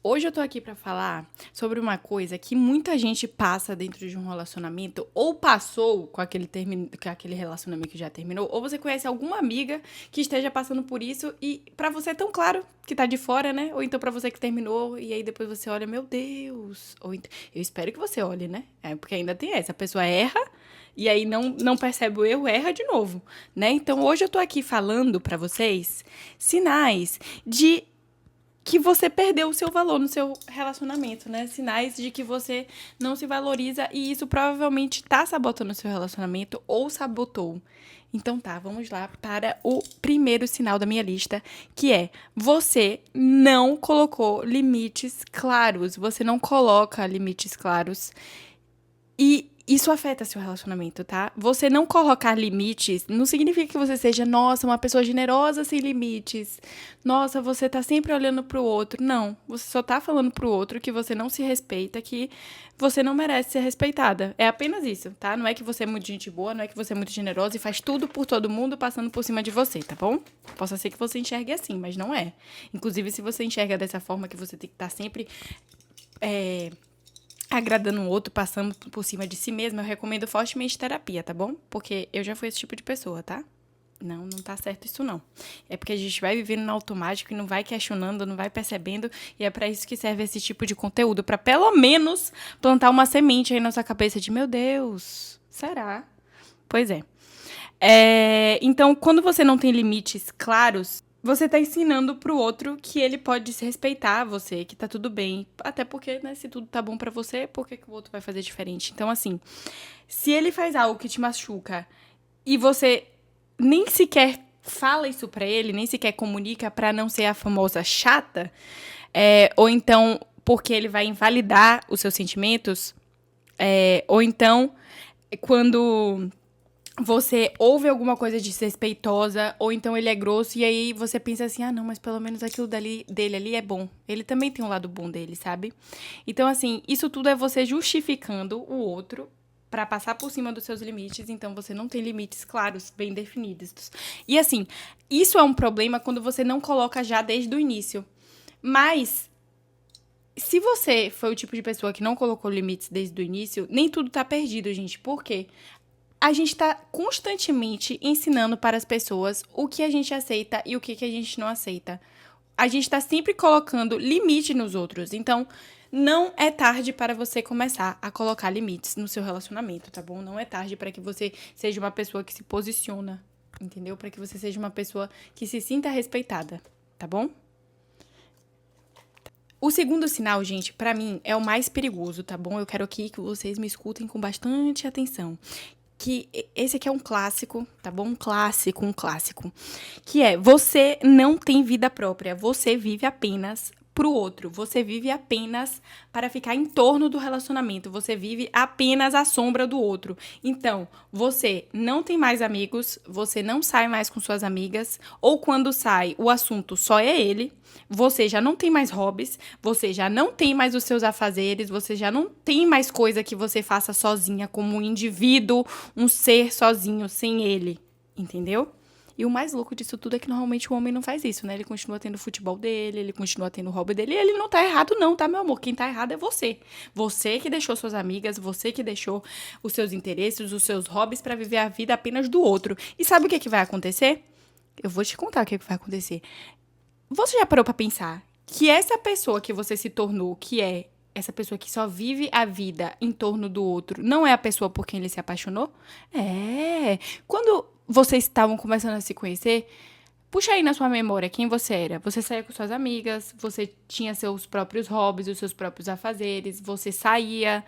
Hoje eu tô aqui pra falar sobre uma coisa que muita gente passa dentro de um relacionamento, ou passou com aquele relacionamento que já terminou, ou você conhece alguma amiga que esteja passando por isso e pra você é tão claro que tá de fora, né? Ou então pra você que terminou e aí depois você olha, meu Deus. Eu espero que você olhe, né? Porque ainda tem essa, a pessoa erra e aí não percebe o erro, erra de novo, né? Então hoje eu tô aqui falando pra vocês sinais de que você perdeu o seu valor no seu relacionamento, né? Sinais de que você não se valoriza e isso provavelmente tá sabotando o seu relacionamento ou sabotou. Então tá, vamos lá para o primeiro sinal da minha lista, que é você não colocou limites claros. Você não coloca limites claros e isso afeta seu relacionamento, tá? Você não colocar limites não significa que você seja, nossa, uma pessoa generosa sem limites. Nossa, você tá sempre olhando pro outro. Não, você só tá falando pro outro que você não se respeita, que você não merece ser respeitada. É apenas isso, tá? Não é que você é muito gente boa, não é que você é muito generosa e faz tudo por todo mundo passando por cima de você, tá bom? Possa ser que você enxergue assim, mas não é. Inclusive, se você enxerga dessa forma que você tem que estar sempre agradando o outro, passando por cima de si mesmo, eu recomendo fortemente terapia, tá bom? Porque eu já fui esse tipo de pessoa, tá? Não tá certo isso não. É porque a gente vai vivendo no automático e não vai questionando, não vai percebendo, e é pra isso que serve esse tipo de conteúdo, pra pelo menos plantar uma semente aí na sua cabeça de, meu Deus, será? Pois é. Então, quando você não tem limites claros, você tá ensinando pro outro que ele pode se respeitar você, que tá tudo bem. Até porque, né, se tudo tá bom pra você, por que o outro vai fazer diferente? Então, assim, se ele faz algo que te machuca e você nem sequer fala isso pra ele, nem sequer comunica pra não ser a famosa chata, ou então porque ele vai invalidar os seus sentimentos, ou então quando você ouve alguma coisa desrespeitosa, ou então ele é grosso, e aí você pensa assim, ah, não, mas pelo menos aquilo dele ali é bom. Ele também tem um lado bom dele, sabe? Então, assim, isso tudo é você justificando o outro pra passar por cima dos seus limites, então você não tem limites claros, bem definidos. E assim, isso é um problema quando você não coloca já desde o início. Mas se você foi o tipo de pessoa que não colocou limites desde o início, nem tudo tá perdido, gente. Por quê? A gente está constantemente ensinando para as pessoas o que a gente aceita e o que a gente não aceita. A gente está sempre colocando limite nos outros. Então, não é tarde para você começar a colocar limites no seu relacionamento, tá bom? Não é tarde para que você seja uma pessoa que se posiciona, entendeu? Para que você seja uma pessoa que se sinta respeitada, tá bom? O segundo sinal, gente, pra mim é o mais perigoso, tá bom? Eu quero aqui que vocês me escutem com bastante atenção. Que esse aqui é um clássico, tá bom? Um clássico. Que é, você não tem vida própria, você vive apenas pro outro. Você vive apenas para ficar em torno do relacionamento. Você vive apenas à sombra do outro. Então, você não tem mais amigos, você não sai mais com suas amigas, ou quando sai, o assunto só é ele. Você já não tem mais hobbies, você já não tem mais os seus afazeres, você já não tem mais coisa que você faça sozinha, como um indivíduo, um ser sozinho, sem ele, entendeu? E o mais louco disso tudo é que normalmente o homem não faz isso, né? Ele continua tendo o futebol dele, ele continua tendo o hobby dele, e ele não tá errado não, tá, meu amor? Quem tá errado é você. Você que deixou suas amigas, você que deixou os seus interesses, os seus hobbies pra viver a vida apenas do outro. E sabe o que vai acontecer? Eu vou te contar o que vai acontecer. Você já parou pra pensar que essa pessoa que você se tornou, que é essa pessoa que só vive a vida em torno do outro, não é a pessoa por quem ele se apaixonou? É. Quando vocês estavam começando a se conhecer, puxa aí na sua memória quem você era. Você saía com suas amigas, você tinha seus próprios hobbies, os seus próprios afazeres, você saía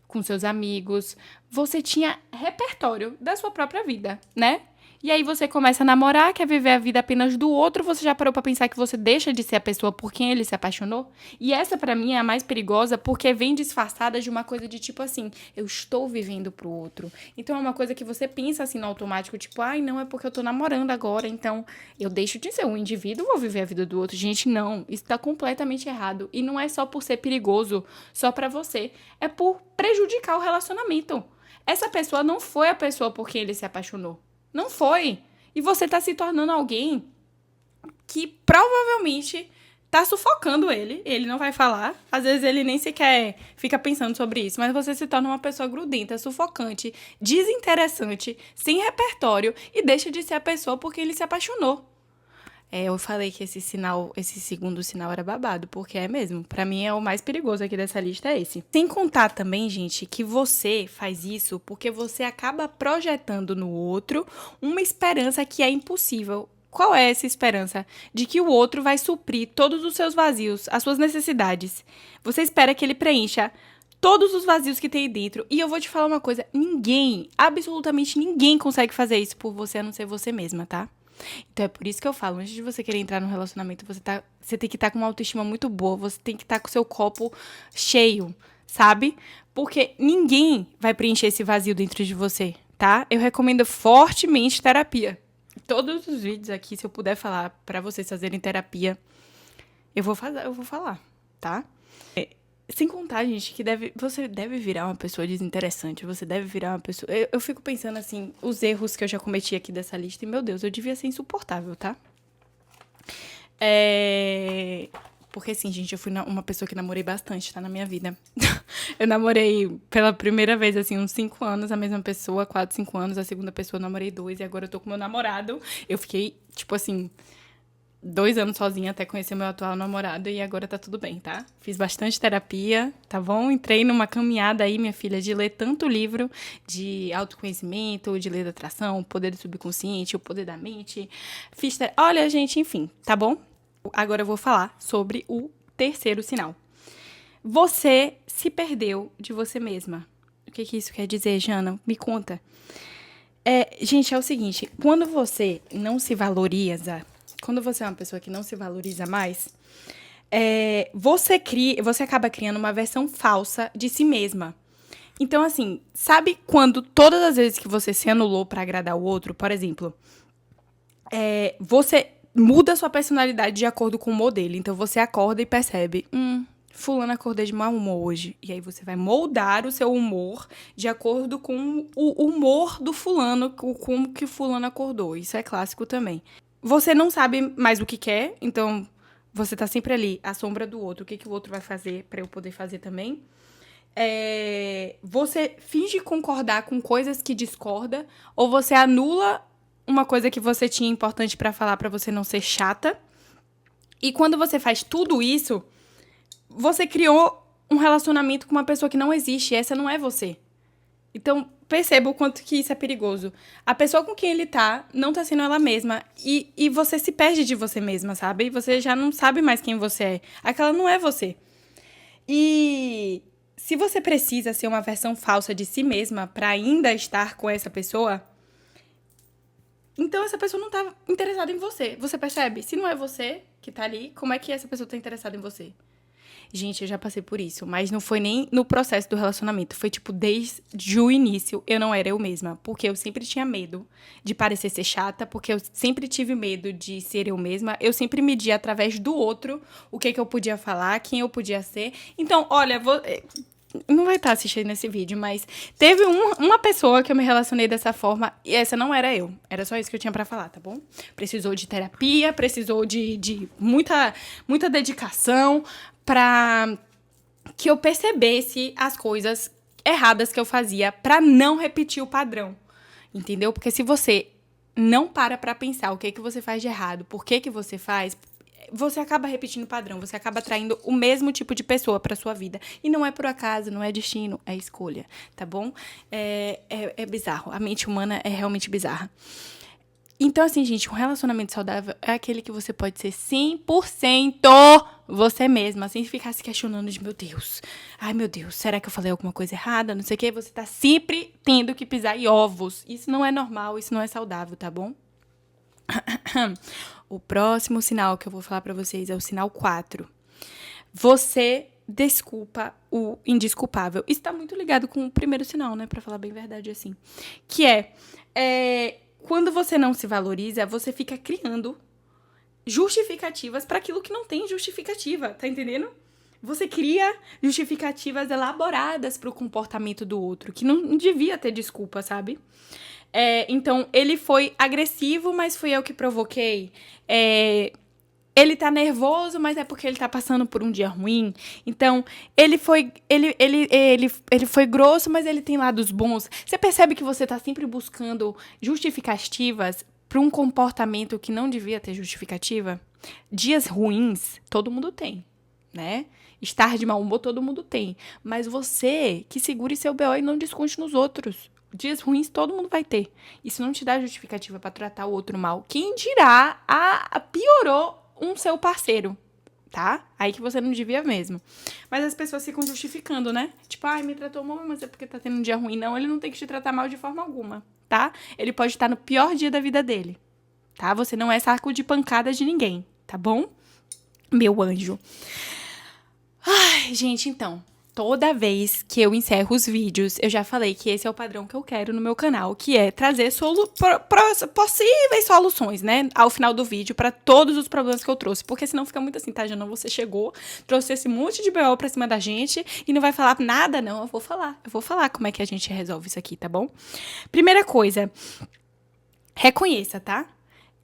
com seus amigos, você tinha repertório da sua própria vida, né? E aí você começa a namorar, quer viver a vida apenas do outro, você já parou pra pensar que você deixa de ser a pessoa por quem ele se apaixonou? E essa pra mim é a mais perigosa porque vem disfarçada de uma coisa de tipo assim, eu estou vivendo pro outro. Então é uma coisa que você pensa assim no automático, tipo, ai, não, é porque eu tô namorando agora, então eu deixo de ser um indivíduo, vou viver a vida do outro. Gente, não, isso tá completamente errado. E não é só por ser perigoso, só pra você, é por prejudicar o relacionamento. Essa pessoa não foi a pessoa por quem ele se apaixonou. Não foi. E você tá se tornando alguém que provavelmente tá sufocando ele não vai falar. Às vezes ele nem sequer fica pensando sobre isso, mas você se torna uma pessoa grudenta, sufocante, desinteressante, sem repertório e deixa de ser a pessoa por quem ele se apaixonou. Eu falei que esse segundo sinal era babado, porque é mesmo. Pra mim é o mais perigoso aqui dessa lista, é esse. Sem contar também, gente, que você faz isso porque você acaba projetando no outro uma esperança que é impossível. Qual é essa esperança? De que o outro vai suprir todos os seus vazios, as suas necessidades. Você espera que ele preencha todos os vazios que tem aí dentro. E eu vou te falar uma coisa, ninguém, absolutamente ninguém consegue fazer isso por você, a não ser você mesma, tá? Então é por isso que eu falo, antes de você querer entrar num relacionamento, você tem que estar com uma autoestima muito boa, você tem que estar com o seu copo cheio, sabe? Porque ninguém vai preencher esse vazio dentro de você, tá? Eu recomendo fortemente terapia. Todos os vídeos aqui, se eu puder falar pra vocês fazerem terapia, eu vou falar, tá? Sem contar, gente, que você deve virar uma pessoa desinteressante, você deve virar uma pessoa... Eu fico pensando, assim, os erros que eu já cometi aqui dessa lista, e, meu Deus, eu devia ser insuportável, tá? Porque, assim, gente, eu fui uma pessoa que namorei bastante, tá, na minha vida. Eu namorei pela primeira vez, assim, uns 5 anos, a mesma pessoa, 4, 5 anos, a segunda pessoa eu namorei 2, e agora eu tô com meu namorado. Eu fiquei, tipo assim... 2 anos sozinha até conhecer meu atual namorado e agora tá tudo bem, tá? Fiz bastante terapia, tá bom? Entrei numa caminhada aí, minha filha, de ler tanto livro de autoconhecimento, de lei da atração, o poder do subconsciente, o poder da mente. Olha, gente, enfim, tá bom? Agora eu vou falar sobre o terceiro sinal. Você se perdeu de você mesma. O que isso quer dizer, Jana? Me conta. Gente, é o seguinte, quando você não se valoriza... Quando você é uma pessoa que não se valoriza mais, você acaba criando uma versão falsa de si mesma. Então, assim, sabe quando todas as vezes que você se anulou pra agradar o outro, por exemplo, você muda a sua personalidade de acordo com o humor dele. Então, você acorda e percebe, fulano acordei de mau humor hoje. E aí você vai moldar o seu humor de acordo com o humor do fulano, como que o fulano acordou. Isso é clássico também. Você não sabe mais o que quer, então você tá sempre ali, à sombra do outro. O que o outro vai fazer pra eu poder fazer também? Você finge concordar com coisas que discorda, ou você anula uma coisa que você tinha importante pra falar pra você não ser chata. E quando você faz tudo isso, você criou um relacionamento com uma pessoa que não existe, e essa não é você. Então, perceba o quanto que isso é perigoso. A pessoa com quem ele tá não tá sendo ela mesma. E você se perde de você mesma, sabe? Você já não sabe mais quem você é. Aquela não é você. E se você precisa ser uma versão falsa de si mesma pra ainda estar com essa pessoa, então essa pessoa não tá interessada em você. Você percebe? Se não é você que tá ali, como é que essa pessoa tá interessada em você? Gente, eu já passei por isso, mas não foi nem no processo do relacionamento. Foi, tipo, desde o início, eu não era eu mesma. Porque eu sempre tinha medo de parecer ser chata, porque eu sempre tive medo de ser eu mesma. Eu sempre media através do outro o que eu podia falar, quem eu podia ser. Então, olha, não vai estar assistindo esse vídeo, mas teve uma pessoa que eu me relacionei dessa forma e essa não era eu. Era só isso que eu tinha pra falar, tá bom? Precisou de terapia, precisou de muita dedicação pra que eu percebesse as coisas erradas que eu fazia pra não repetir o padrão, entendeu? Porque se você não para pra pensar o que você faz de errado, por que você faz, você acaba repetindo o padrão, você acaba atraindo o mesmo tipo de pessoa pra sua vida. E não é por acaso, não é destino, é escolha, tá bom? É bizarro, a mente humana é realmente bizarra. Então, assim, gente, um relacionamento saudável é aquele que você pode ser 100% você mesma, sem ficar se questionando de, meu Deus, ai, meu Deus, será que eu falei alguma coisa errada? Não sei o quê. Você tá sempre tendo que pisar em ovos. Isso não é normal, isso não é saudável, tá bom? O próximo sinal que eu vou falar pra vocês é o sinal 4. Você desculpa o indesculpável. Isso tá muito ligado com o primeiro sinal, né? Pra falar bem a verdade, assim. Que quando você não se valoriza, você fica criando justificativas para aquilo que não tem justificativa, tá entendendo? Você cria justificativas elaboradas para o comportamento do outro, que não devia ter desculpa, sabe? Então, ele foi agressivo, mas fui eu que provoquei. Ele tá nervoso, mas é porque ele tá passando por um dia ruim. Então, ele foi grosso, mas ele tem lados bons. Você percebe que você tá sempre buscando justificativas para um comportamento que não devia ter justificativa? Dias ruins, todo mundo tem, né? Estar de mau humor, todo mundo tem. Mas você que segure seu BO e não desconte nos outros. Dias ruins todo mundo vai ter. Isso não te dá justificativa pra tratar o outro mal. Quem dirá piorou um seu parceiro, tá? Aí que você não devia mesmo. Mas as pessoas ficam justificando, né? Tipo, ai, me tratou mal, mas é porque tá tendo um dia ruim. Não, ele não tem que te tratar mal de forma alguma, tá? Ele pode estar no pior dia da vida dele, tá? Você não é saco de pancada de ninguém, tá bom? Meu anjo. Ai, gente, então, toda vez que eu encerro os vídeos, eu já falei que esse é o padrão que eu quero no meu canal, que é trazer possíveis soluções, né, ao final do vídeo para todos os problemas que eu trouxe, porque senão fica muito assim, tá, Jana, você chegou, trouxe esse monte de BO pra cima da gente e não vai falar nada, não, eu vou falar como é que a gente resolve isso aqui, tá bom? Primeira coisa, reconheça, tá?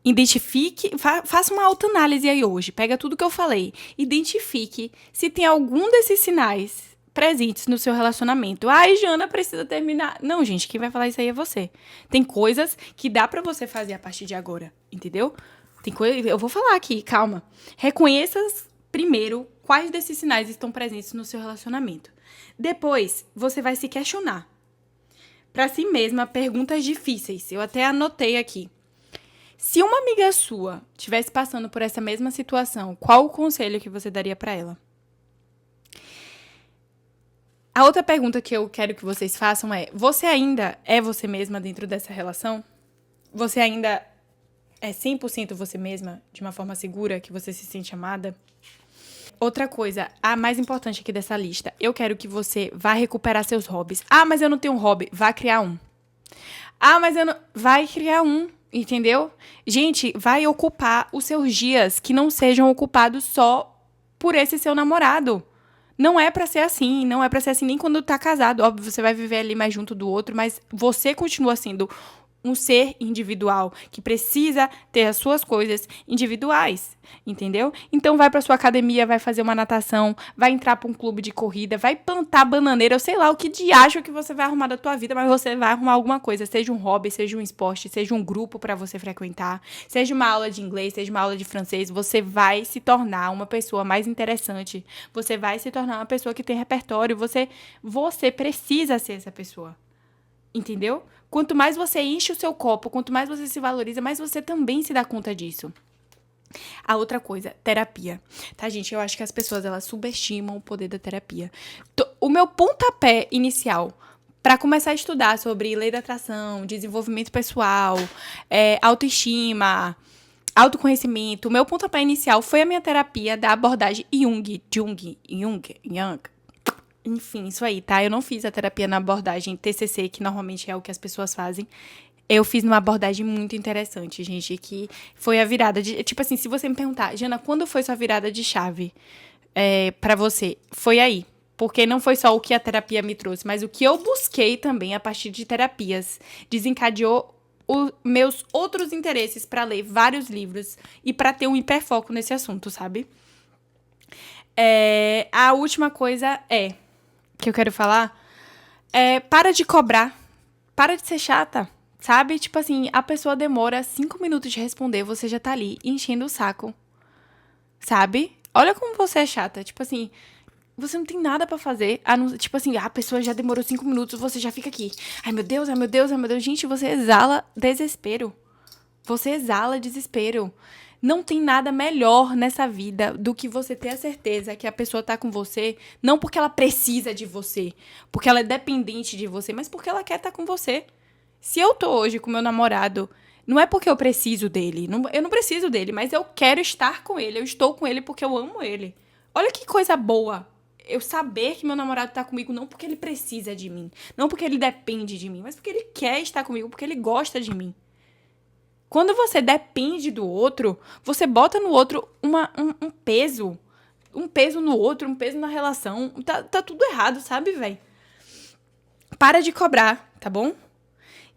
Identifique, faça uma autoanálise aí hoje. Pega tudo que eu falei. Identifique se tem algum desses sinais presentes no seu relacionamento. Ai, Jana, precisa terminar. Não, gente, quem vai falar isso aí é você. Tem coisas que dá pra você fazer a partir de agora, entendeu? Tem coisa, eu vou falar aqui, calma. Reconheça primeiro quais desses sinais estão presentes no seu relacionamento. Depois, você vai se questionar. Pra si mesma, perguntas difíceis. Eu até anotei aqui. Se uma amiga sua estivesse passando por essa mesma situação, qual o conselho que você daria pra ela? A outra pergunta que eu quero que vocês façam é: você ainda é você mesma dentro dessa relação? Você ainda é 100% você mesma, de uma forma segura, que você se sente amada? Outra coisa, a mais importante aqui dessa lista, eu quero que você vá recuperar seus hobbies. Ah, mas eu não tenho um hobby. Vá criar um. Ah, mas eu não... Vai criar um. Entendeu? Gente, vai ocupar os seus dias que não sejam ocupados só por esse seu namorado. Não é pra ser assim, não é pra ser assim nem quando tá casado. Óbvio, você vai viver ali mais junto do outro, mas você continua sendo um ser individual que precisa ter as suas coisas individuais, entendeu? Então vai pra sua academia, vai fazer uma natação, vai entrar pra um clube de corrida, vai plantar bananeira, eu sei lá o que diacho que você vai arrumar da tua vida, mas você vai arrumar alguma coisa, seja um hobby, seja um esporte, seja um grupo pra você frequentar, seja uma aula de inglês, seja uma aula de francês, você vai se tornar uma pessoa mais interessante, você vai se tornar uma pessoa que tem repertório, você precisa ser essa pessoa. Entendeu? Quanto mais você enche o seu copo, quanto mais você se valoriza, mais você também se dá conta disso. A outra coisa, terapia. Tá, gente? Eu acho que as pessoas, elas subestimam o poder da terapia. O meu pontapé inicial para começar a estudar sobre lei da atração, desenvolvimento pessoal, autoestima, autoconhecimento, o meu pontapé inicial foi a minha terapia da abordagem Jung. Enfim, isso aí, tá? Eu não fiz a terapia na abordagem TCC, que normalmente é o que as pessoas fazem. Eu fiz numa abordagem muito interessante, gente, que foi a virada de... Tipo assim, se você me perguntar, Jana, quando foi sua virada de chave pra você? Foi aí. Porque não foi só o que a terapia me trouxe, mas o que eu busquei também a partir de terapias. Desencadeou os meus outros interesses pra ler vários livros e pra ter um hiperfoco nesse assunto, sabe? A última coisa que eu quero falar para de cobrar. Para de ser chata, sabe? Tipo assim, a pessoa demora 5 minutos de responder, você já tá ali enchendo o saco, sabe? Olha como você é chata. Tipo assim, você não tem nada pra fazer. Tipo assim, a pessoa já demorou 5 minutos, você já fica aqui. Ai, meu Deus, ai, meu Deus, ai, meu Deus. Gente, você exala desespero. Você exala desespero. Não tem nada melhor nessa vida do que você ter a certeza que a pessoa tá com você, não porque ela precisa de você, porque ela é dependente de você, mas porque ela quer estar com você. Se eu tô hoje com meu namorado, não é porque eu preciso dele, eu não preciso dele, mas eu quero estar com ele, eu estou com ele porque eu amo ele. Olha que coisa boa. Eu saber que meu namorado tá comigo não porque ele precisa de mim, não porque ele depende de mim, mas porque ele quer estar comigo, porque ele gosta de mim. Quando você depende do outro, você bota no outro um peso. Um peso no outro, um peso na relação. Tá tudo errado, sabe, véi? Para de cobrar, tá bom?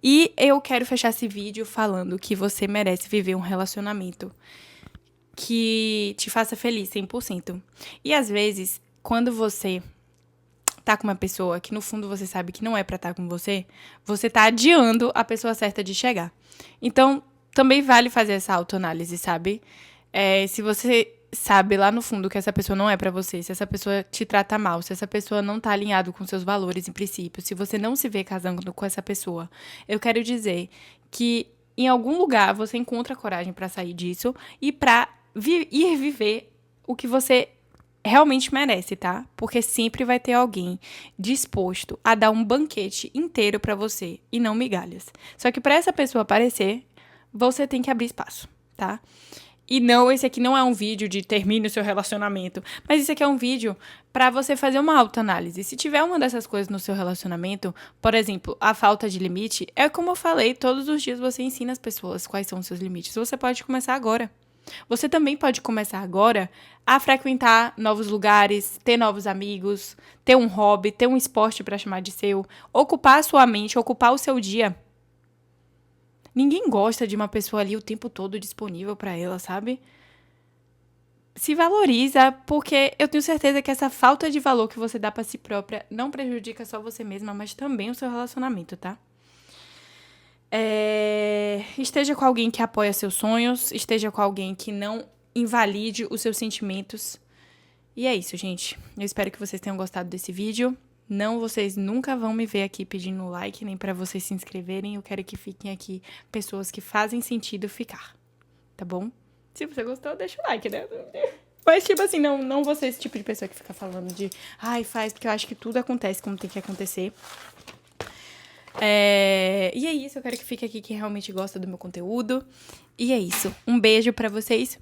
E eu quero fechar esse vídeo falando que você merece viver um relacionamento que te faça feliz 100%. E às vezes, quando você tá com uma pessoa que no fundo você sabe que não é pra estar com você, você tá adiando a pessoa certa de chegar. Então, também vale fazer essa autoanálise, sabe? Se você sabe lá no fundo que essa pessoa não é pra você, se essa pessoa te trata mal, se essa pessoa não tá alinhado com seus valores e princípios, se você não se vê casando com essa pessoa, eu quero dizer que em algum lugar você encontra coragem pra sair disso e pra ir viver o que você realmente merece, tá? Porque sempre vai ter alguém disposto a dar um banquete inteiro pra você e não migalhas. Só que pra essa pessoa aparecer, você tem que abrir espaço, tá? E não, esse aqui não é um vídeo de termine o seu relacionamento, mas esse aqui é um vídeo pra você fazer uma autoanálise. Se tiver uma dessas coisas no seu relacionamento, por exemplo, a falta de limite, é como eu falei, todos os dias você ensina as pessoas quais são os seus limites. Você pode começar agora. Você também pode começar agora a frequentar novos lugares, ter novos amigos, ter um hobby, ter um esporte pra chamar de seu, ocupar a sua mente, ocupar o seu dia. Ninguém gosta de uma pessoa ali o tempo todo disponível pra ela, sabe? Se valoriza, porque eu tenho certeza que essa falta de valor que você dá pra si própria não prejudica só você mesma, mas também o seu relacionamento, tá? Esteja com alguém que apoia seus sonhos, esteja com alguém que não invalide os seus sentimentos. E é isso, gente. Eu espero que vocês tenham gostado desse vídeo. Não, vocês nunca vão me ver aqui pedindo like, nem pra vocês se inscreverem. Eu quero que fiquem aqui pessoas que fazem sentido ficar, tá bom? Se você gostou, deixa o like, né? Mas, tipo assim, não vou ser esse tipo de pessoa que fica falando de ai, faz, porque eu acho que tudo acontece como tem que acontecer. E é isso, eu quero que fique aqui quem realmente gosta do meu conteúdo. E é isso. Um beijo pra vocês.